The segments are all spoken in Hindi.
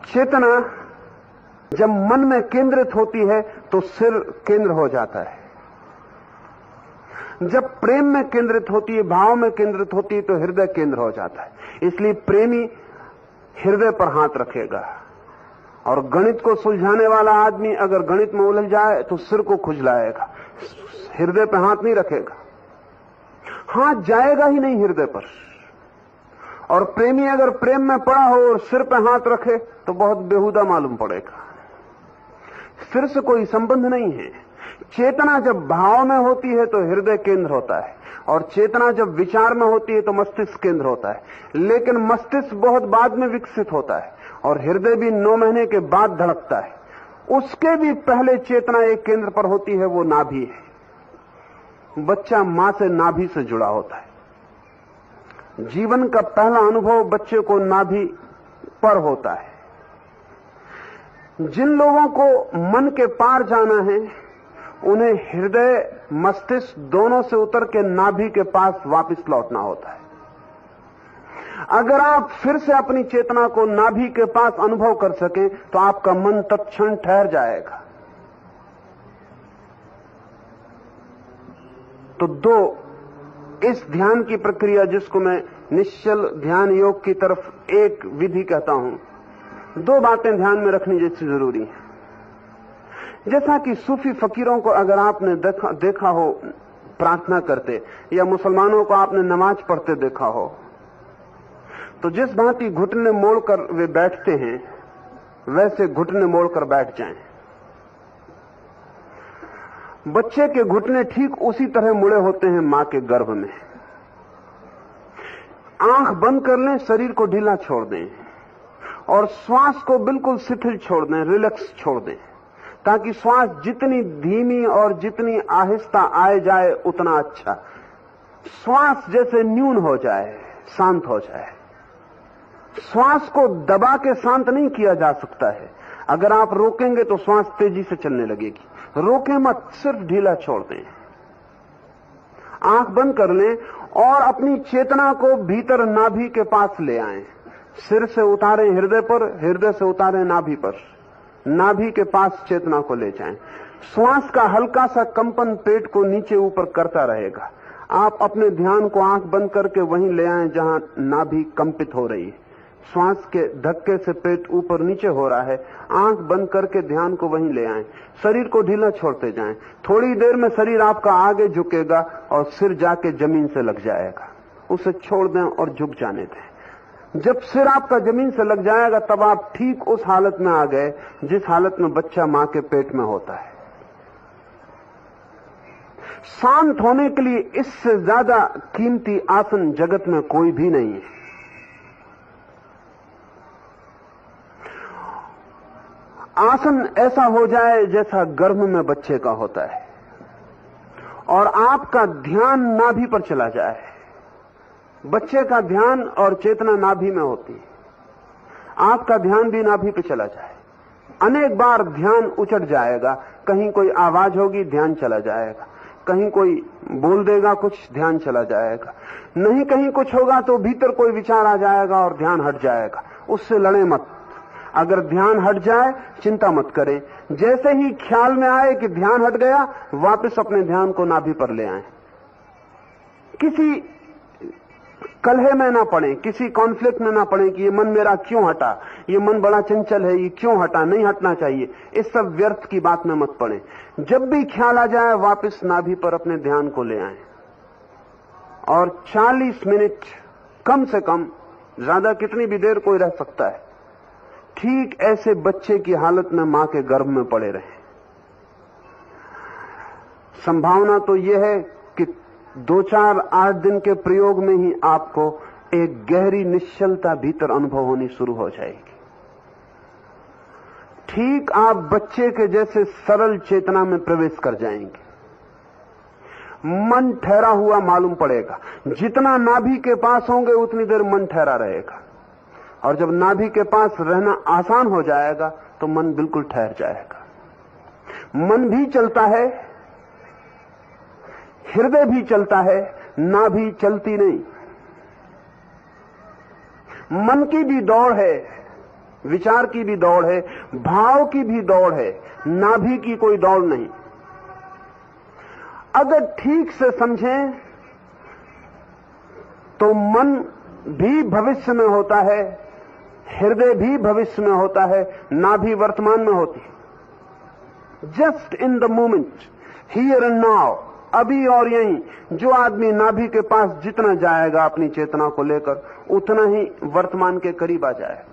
चेतना जब मन में केंद्रित होती है तो सिर केंद्र हो जाता है। जब प्रेम में केंद्रित होती है, भाव में केंद्रित होती है, तो हृदय केंद्र हो जाता है। इसलिए प्रेमी हृदय पर हाथ रखेगा, और गणित को सुलझाने वाला आदमी अगर गणित में उलझ जाए तो सिर को खुजलाएगा, हृदय पर हाथ नहीं रखेगा। हाथ जाएगा ही नहीं हृदय पर। और प्रेमी अगर प्रेम में पड़ा हो और सिर पर हाथ रखे तो बहुत बेहुदा मालूम पड़ेगा। सिर से कोई संबंध नहीं है। चेतना जब भाव में होती है तो हृदय केंद्र होता है, और चेतना जब विचार में होती है तो मस्तिष्क केंद्र होता है। लेकिन मस्तिष्क बहुत बाद में विकसित होता है, और हृदय भी 9 महीने के बाद धड़कता है। उसके भी पहले चेतना एक केंद्र पर होती है, वो नाभि है। बच्चा मां से नाभि से जुड़ा होता है। जीवन का पहला अनुभव बच्चे को नाभि पर होता है। जिन लोगों को मन के पार जाना है, उन्हें हृदय मस्तिष्क दोनों से उतर के नाभि के पास वापस लौटना होता है। अगर आप फिर से अपनी चेतना को नाभि के पास अनुभव कर सकें तो आपका मन तत्क्षण ठहर जाएगा। तो दो, इस ध्यान की प्रक्रिया जिसको मैं निश्चल ध्यान योग की तरफ एक विधि कहता हूं, 2 बातें ध्यान में रखनी जैसी जरूरी है। जैसा कि सूफी फकीरों को अगर आपने देखा हो प्रार्थना करते, या मुसलमानों को आपने नमाज पढ़ते देखा हो, तो जिस भांति घुटने मोड़कर वे बैठते हैं, वैसे घुटने मोड़कर बैठ जाएं। बच्चे के घुटने ठीक उसी तरह मुड़े होते हैं मां के गर्भ में। आंख बंद कर लें, शरीर को ढीला छोड़ दें, और श्वास को बिल्कुल शिथिल छोड़ दें, रिलैक्स छोड़ दें, ताकि श्वास जितनी धीमी और जितनी आहिस्ता आए जाए उतना अच्छा। श्वास जैसे न्यून हो जाए, शांत हो जाए। श्वास को दबा के शांत नहीं किया जा सकता है। अगर आप रोकेंगे तो श्वास तेजी से चलने लगेगी। रोके मत, सिर्फ ढीला छोड़ दें। आंख बंद कर लें और अपनी चेतना को भीतर नाभि के पास ले आएं। सिर से उतारें हृदय पर, हृदय से उतारें नाभि पर, नाभि के पास चेतना को ले जाएं। श्वास का हल्का सा कंपन पेट को नीचे ऊपर करता रहेगा। आप अपने ध्यान को आंख बंद करके वहीं ले आएं जहां नाभि कंपित हो रही है। श्वास के धक्के से पेट ऊपर नीचे हो रहा है, आंख बंद करके ध्यान को वहीं ले आएं। शरीर को ढीला छोड़ते जाएं। थोड़ी देर में शरीर आपका आगे झुकेगा और सिर जाके जमीन से लग जाएगा। उसे छोड़ दें और झुक जाने दें। जब सिर आपका जमीन से लग जाएगा तब आप ठीक उस हालत में आ गए जिस हालत में बच्चा मां के पेट में होता है। शांत होने के लिए इससे ज्यादा कीमती आसन जगत में कोई भी नहीं है। आसन ऐसा हो जाए जैसा गर्भ में बच्चे का होता है, और आपका ध्यान नाभि पर चला जाए। बच्चे का ध्यान और चेतना नाभि में होती है, आपका ध्यान भी नाभि पे चला जाए। अनेक बार ध्यान उचट जाएगा, कहीं कोई आवाज होगी, ध्यान चला जाएगा, कहीं कोई बोल देगा कुछ, ध्यान चला जाएगा, नहीं कहीं कुछ होगा तो भीतर कोई विचार आ जाएगा और ध्यान हट जाएगा। उससे लड़े मत। अगर ध्यान हट जाए चिंता मत करें। जैसे ही ख्याल में आए कि ध्यान हट गया, वापस अपने ध्यान को नाभि पर ले आएं। किसी कलह में ना पड़े, किसी कॉन्फ्लिक्ट में ना पड़े कि ये मन मेरा क्यों हटा, ये मन बड़ा चंचल है, ये क्यों हटा, नहीं हटना चाहिए। इस सब व्यर्थ की बात में मत पड़े। जब भी ख्याल आ जाए वापस नाभि पर अपने ध्यान को ले आएं, और 40 मिनट कम से कम, ज्यादा कितनी भी देर कोई रह सकता है, ठीक ऐसे बच्चे की हालत में मां के गर्भ में पड़े रहे। संभावना तो यह है कि 2-4-8 दिन के प्रयोग में ही आपको एक गहरी निश्चलता भीतर अनुभव होनी शुरू हो जाएगी। ठीक आप बच्चे के जैसे सरल चेतना में प्रवेश कर जाएंगे। मन ठहरा हुआ मालूम पड़ेगा। जितना नाभि के पास होंगे उतनी देर मन ठहरा रहेगा, और जब नाभि के पास रहना आसान हो जाएगा तो मन बिल्कुल ठहर जाएगा। मन भी चलता है, हृदय भी चलता है, नाभि चलती नहीं। मन की भी दौड़ है, विचार की भी दौड़ है, भाव की भी दौड़ है, नाभि की कोई दौड़ नहीं। अगर ठीक से समझें तो मन भी भविष्य में होता है, हृदय भी भविष्य में होता है, नाभि वर्तमान में होती है। Just in the moment, here and now, अभी और यहीं। जो आदमी नाभि के पास जितना जाएगा अपनी चेतना को लेकर, उतना ही वर्तमान के करीब आ जाएगा।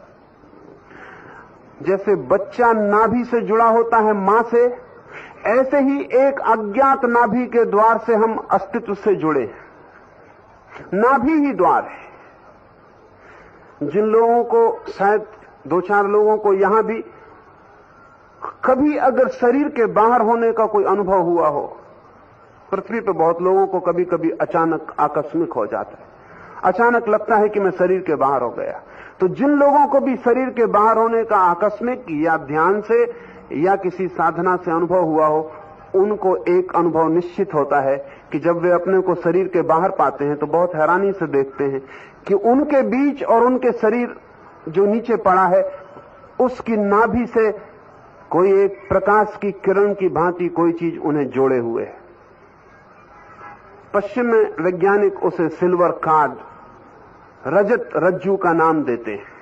जैसे बच्चा नाभि से जुड़ा होता है मां से, ऐसे ही एक अज्ञात नाभि के द्वार से हम अस्तित्व से जुड़े हैं। नाभि ही द्वार है। जिन लोगों को, शायद 2-4 लोगों को यहां भी कभी अगर शरीर के बाहर होने का कोई अनुभव हुआ हो, पृथ्वी पर बहुत लोगों को कभी कभी अचानक आकस्मिक हो जाता है, अचानक लगता है कि मैं शरीर के बाहर हो गया। तो जिन लोगों को भी शरीर के बाहर होने का आकस्मिक या ध्यान से या किसी साधना से अनुभव हुआ हो, उनको एक अनुभव निश्चित होता है कि जब वे अपने को शरीर के बाहर पाते हैं तो बहुत हैरानी से देखते हैं कि उनके बीच और उनके शरीर जो नीचे पड़ा है, उसकी नाभि से कोई एक प्रकाश की किरण की भांति कोई चीज उन्हें जोड़े हुए है। पश्चिम में वैज्ञानिक उसे सिल्वर कार्ड, रजत रज्जू का नाम देते हैं।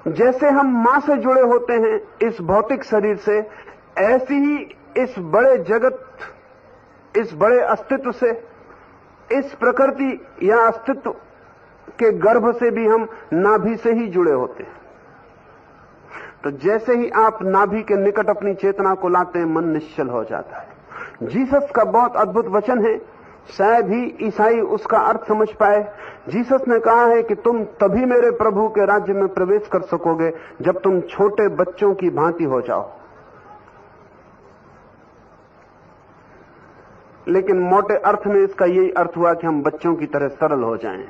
जैसे हम मां से जुड़े होते हैं इस भौतिक शरीर से, ऐसी ही इस बड़े जगत, इस बड़े अस्तित्व से, इस प्रकृति या अस्तित्व के गर्भ से भी हम नाभि से ही जुड़े होते हैं। तो जैसे ही आप नाभि के निकट अपनी चेतना को लाते हैं, मन निश्चल हो जाता है। जीसस का बहुत अद्भुत वचन है, शायद ही ईसाई उसका अर्थ समझ पाए। जीसस ने कहा है कि तुम तभी मेरे प्रभु के राज्य में प्रवेश कर सकोगे जब तुम छोटे बच्चों की भांति हो जाओ। लेकिन मोटे अर्थ में इसका यही अर्थ हुआ कि हम बच्चों की तरह सरल हो जाएं।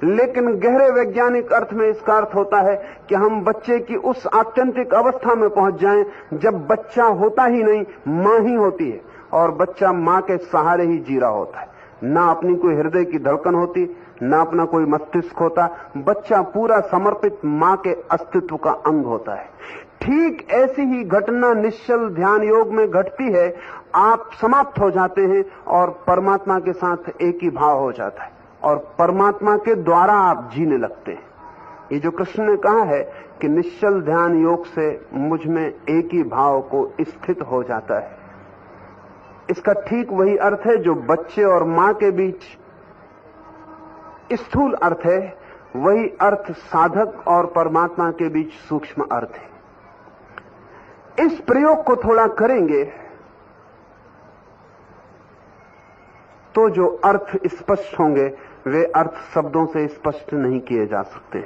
लेकिन गहरे वैज्ञानिक अर्थ में इसका अर्थ होता है कि हम बच्चे की उस आत्यंतिक अवस्था में पहुंच जाएं जब बच्चा होता ही नहीं, मां ही होती है, और बच्चा मां के सहारे ही जी रहा होता है। ना अपनी कोई हृदय की धड़कन होती, ना अपना कोई मस्तिष्क होता, बच्चा पूरा समर्पित मां के अस्तित्व का अंग होता है। ठीक ऐसी ही घटना निश्चल ध्यान योग में घटती है। आप समाप्त हो जाते हैं और परमात्मा के साथ एक ही भाव हो जाता है, और परमात्मा के द्वारा आप जीने लगते हैं। ये जो कृष्ण ने कहा है कि निश्चल ध्यान योग से मुझ में एक ही भाव को स्थित हो जाता है, इसका ठीक वही अर्थ है जो बच्चे और मां के बीच स्थूल अर्थ है, वही अर्थ साधक और परमात्मा के बीच सूक्ष्म अर्थ है। इस प्रयोग को थोड़ा करेंगे तो जो अर्थ स्पष्ट होंगे, वे अर्थ शब्दों से स्पष्ट नहीं किए जा सकते।